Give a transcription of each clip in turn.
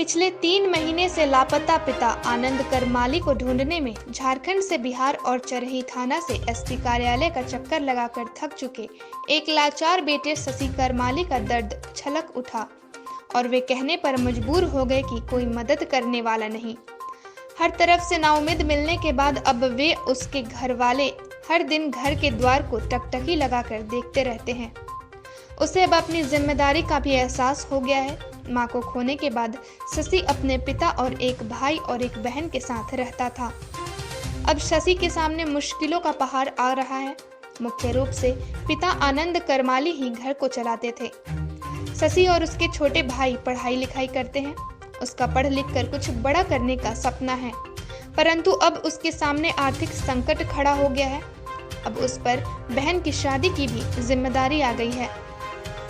पिछले 3 महीने से लापता पिता आनंद करमाली को ढूंढने में झारखंड से बिहार और चरही थाना से एसपी कार्यालय का चक्कर लगाकर थक चुके एक लाचार बेटे शशि करमाली का दर्द छलक उठा और वे कहने पर मजबूर हो गए कि कोई मदद करने वाला नहीं। हर तरफ से नाउम्मीद मिलने के बाद अब वे उसके घर वाले हर दिन घर के द्वार को टकटकी लगाकर देखते रहते हैं। उसे अब अपनी जिम्मेदारी का भी एहसास हो गया है। मां को खोने के बाद शशि अपने पिता और एक भाई और एक बहन के साथ रहता था। अब शशि के सामने मुश्किलों का पहाड़ आ रहा है। मुख्य रूप से पिता आनंद करमाली ही घर को चलाते थे। शशि और उसके छोटे भाई पढ़ाई लिखाई करते हैं। उसका पढ़ लिख कर कुछ बड़ा करने का सपना है, परंतु अब उसके सामने आर्थिक संकट खड़ा हो गया है। अब उस पर बहन की शादी की भी जिम्मेदारी आ गई है।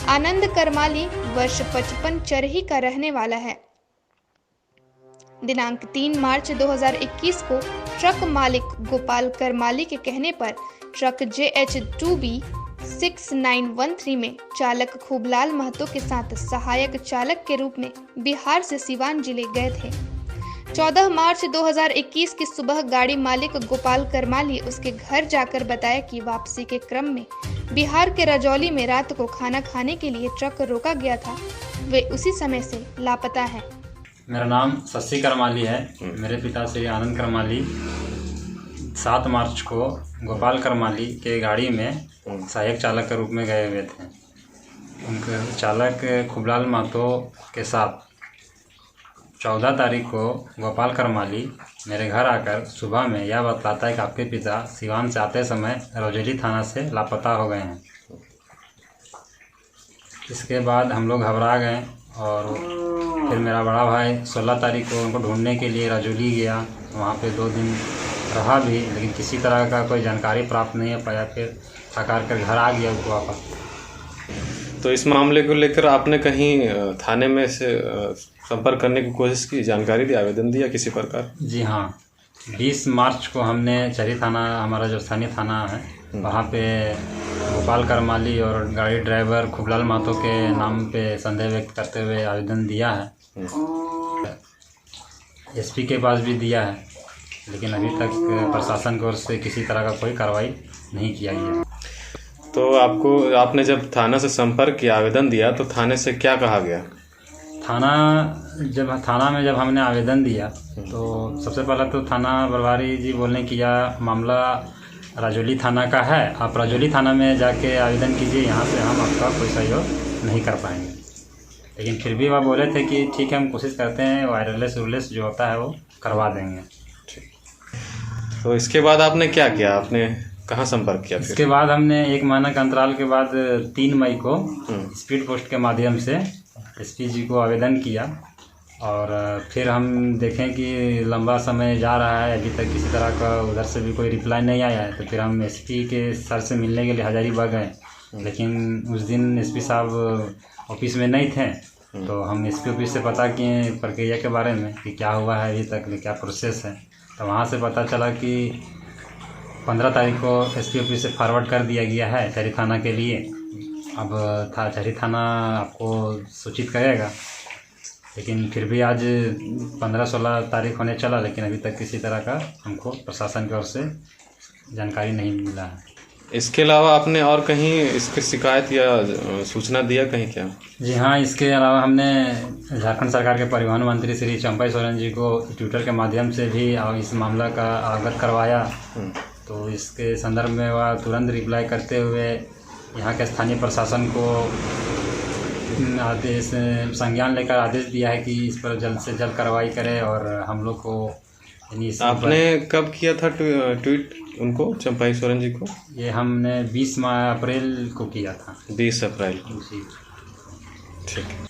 आनंद करमाली वर्ष 55 चरही का रहने वाला है। दिनांक 3 मार्च 2021 को ट्रक मालिक गोपाल करमाली के कहने पर ट्रक JH2B 6913 में चालक खूबलाल महतो के साथ सहायक चालक के रूप में बिहार से सिवान जिले गए थे। 14 मार्च 2021 की सुबह गाड़ी मालिक गोपाल करमाली उसके घर जाकर बताया कि वापसी के क्रम में बिहार के रजौली में रात को खाना खाने के लिए ट्रक रोका गया था। वे उसी समय से लापता हैं। मेरा नाम शशि करमाली है। मेरे पिता श्री आनंद करमाली 7 मार्च को गोपाल करमाली के गाड़ी में सहायक चालक के रूप में गए हुए थे। उनके चालक खूबलाल महतो के साथ 14 तारीख को गोपाल करमाली मेरे घर आकर सुबह में यह बतलाता है कि आपके पिता सिवान से आते समय रजौली थाना से लापता हो गए हैं। इसके बाद हम लोग घबरा गए और फिर मेरा बड़ा भाई 16 तारीख को उनको ढूंढने के लिए रजौली गया। वहाँ पे 2 दिन रहा भी, लेकिन किसी तरह का कोई जानकारी प्राप्त नहीं हो पाया। फिर थकार कर घर आ गया उनको वापस। तो इस मामले को लेकर आपने कहीं थाने में से संपर्क करने की कोशिश की, जानकारी दी, आवेदन दिया किसी प्रकार? जी हाँ, 20 मार्च को हमने चरही थाना, हमारा जो स्थानीय थाना है, वहाँ पे गोपाल करमाली और गाड़ी ड्राइवर खूबलाल महतो के नाम पे संदेह व्यक्त करते हुए आवेदन दिया है। एसपी के पास भी दिया है, लेकिन अभी तक प्रशासन की ओर से किसी तरह का कोई कार्रवाई नहीं किया गया। तो आपने जब थाना से संपर्क किया, आवेदन दिया, तो थाने से क्या कहा गया? थाना में जब हमने आवेदन दिया तो सबसे पहले तो थाना प्रभारी जी बोलने की यह मामला रजौली थाना का है, आप रजौली थाना में जाके आवेदन कीजिए, यहाँ से हम आपका कोई सहयोग नहीं कर पाएंगे। लेकिन फिर भी वह बोले थे कि ठीक है, हम कोशिश करते हैं, वायरलेस जो होता है वो करवा देंगे। तो इसके बाद आपने क्या किया? आपने कहाँ संपर्क किया? इसके बाद हमने 1 महीना के अंतराल के बाद 3 मई को स्पीड पोस्ट के माध्यम से एसपी जी को आवेदन किया और फिर हम देखें कि लंबा समय जा रहा है, अभी तक किसी तरह का उधर से भी कोई रिप्लाई नहीं आया है। तो फिर हम एसपी के सर से मिलने के लिए हजारीबाग गए, लेकिन उस दिन एसपी साहब ऑफिस में नहीं थे। तो हम एसपी ऑफिस से पता किए प्रक्रिया के बारे में कि क्या हुआ है अभी तक, क्या प्रोसेस है। तो वहाँ से पता चला कि 15 तारीख को एसपी ऑफिस से फॉरवर्ड कर दिया गया है चरही थाना के लिए। अब चरही थाना आपको सूचित करेगा, लेकिन फिर भी आज 15-16 तारीख होने चला, लेकिन अभी तक किसी तरह का हमको प्रशासन की ओर से जानकारी नहीं मिला है। इसके अलावा आपने और कहीं इसकी शिकायत या सूचना दिया कहीं क्या? जी हाँ, इसके अलावा हमने झारखंड सरकार के परिवहन मंत्री श्री चंपई सोरेन जी को ट्विटर के माध्यम से भी इस मामला का अवगत करवाया। तो इसके संदर्भ में वह तुरंत रिप्लाई करते हुए यहाँ के स्थानीय प्रशासन को आदेश संज्ञान लेकर आदेश दिया है कि इस पर जल्द से जल्द कार्रवाई करें और हम लोग को आपने कब किया था ट्वीट उनको, चंपई सोरेन जी को? ये हमने 20 अप्रैल को किया था। 20 अप्रैल को, ठीक है।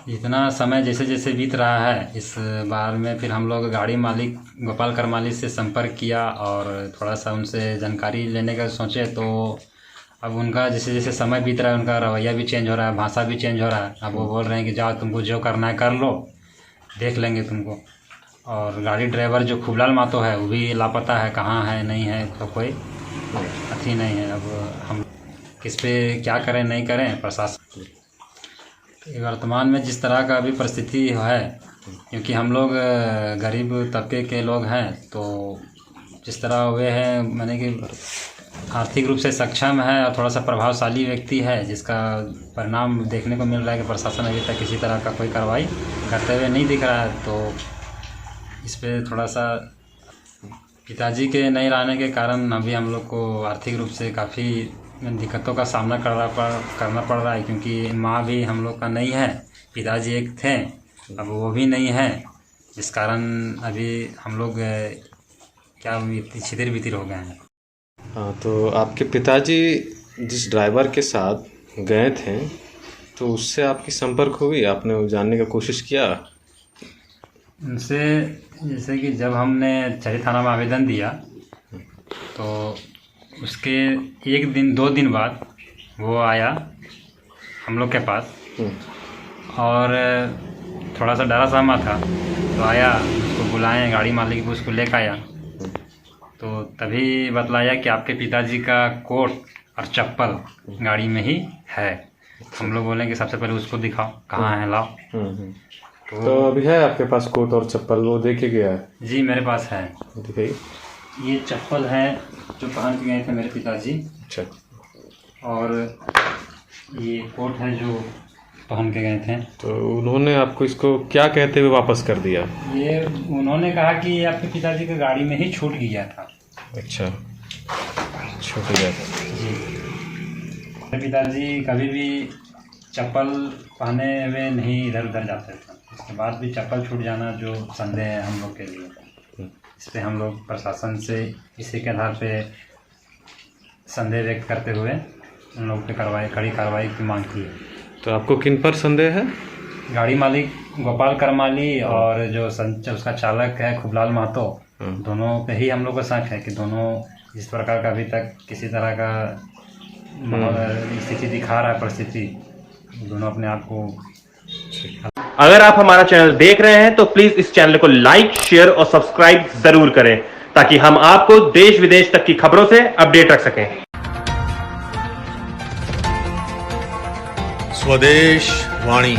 इतना समय जैसे जैसे बीत रहा है, इस बार में फिर हम लोग गाड़ी मालिक गोपाल करमाली से संपर्क किया और थोड़ा सा उनसे जानकारी लेने का सोचे। तो अब उनका जैसे जैसे समय बीत रहा है, उनका रवैया भी चेंज हो रहा है, भाषा भी चेंज हो रहा है। अब वो बोल रहे हैं कि जाओ, तुमको जो करना है कर लो, देख लेंगे तुमको। और गाड़ी ड्राइवर जो खूबलाल महतो है वो भी लापता है, कहाँ है नहीं है तो कोई अथी नहीं है। अब हम किस पे क्या करें नहीं करें, प्रशासन वर्तमान में जिस तरह का अभी परिस्थिति है, क्योंकि हम लोग गरीब तबके के लोग हैं, तो जिस तरह वे हैं माने कि आर्थिक रूप से सक्षम है और थोड़ा सा प्रभावशाली व्यक्ति है, जिसका परिणाम देखने को मिल रहा है कि प्रशासन अभी तक किसी तरह का कोई कार्रवाई करते हुए नहीं दिख रहा है। तो इस पे थोड़ा सा पिताजी के नहीं रहने के कारण अभी हम लोग को आर्थिक रूप से काफ़ी दिक्कतों का सामना करना पड़ रहा है, क्योंकि माँ भी हम लोग का नहीं है, पिताजी एक थे, अब वो भी नहीं है, जिस कारण अभी हम लोग क्या छितिर बितिर हो गए हैं। हाँ, तो आपके पिताजी जिस ड्राइवर के साथ गए थे, तो उससे आपकी संपर्क हुई, आपने जानने का कोशिश किया उनसे? जैसे कि जब हमने चरही थाना में आवेदन दिया, तो उसके 1-2 दिन बाद वो आया हम लोग के पास, और थोड़ा सा डरा सहमा था, तो आया, उसको बुलाएं, गाड़ी मालिक भी उसको लेकर आया, तो तभी बतलाया कि आपके पिताजी का कोट और चप्पल गाड़ी में ही है। हम लोग बोलें कि सबसे पहले उसको दिखाओ, कहाँ है, लाओ। तो अभी है आपके पास कोट और चप्पल, वो देखे गया है? जी मेरे पास है। दिखाइए। ये चप्पल है जो पहन के गए थे मेरे पिताजी। अच्छा। और ये कोट है जो पहन के गए थे। तो उन्होंने आपको इसको क्या कहते हुए वापस कर दिया? ये उन्होंने कहा कि ये आपके पिताजी की गाड़ी में ही छूट गया था। अच्छा, छूट गया था। जी, मेरे पिताजी कभी भी चप्पल पहने हुए नहीं इधर उधर जाते थे, इसके बाद भी चप्पल छूट जाना जो संदेह है हम लोग के लिए। इस पर हम लोग प्रशासन से इसी के आधार पे संदेह व्यक्त करते हुए उन लोग पे कड़ी कार्रवाई की मांग की है। तो आपको किन पर संदेह है? गाड़ी मालिक गोपाल करमाली और जो उसका चालक है खुबलाल महतो, दोनों पे ही हम लोग का शक है कि दोनों जिस प्रकार का अभी तक किसी तरह का स्थिति दिखा रहा है, परिस्थिति, दोनों अपने आप को। अगर आप हमारा चैनल देख रहे हैं तो प्लीज इस चैनल को लाइक, शेयर और सब्सक्राइब जरूर करें, ताकि हम आपको देश विदेश तक की खबरों से अपडेट रख सकें। स्वदेश वाणी।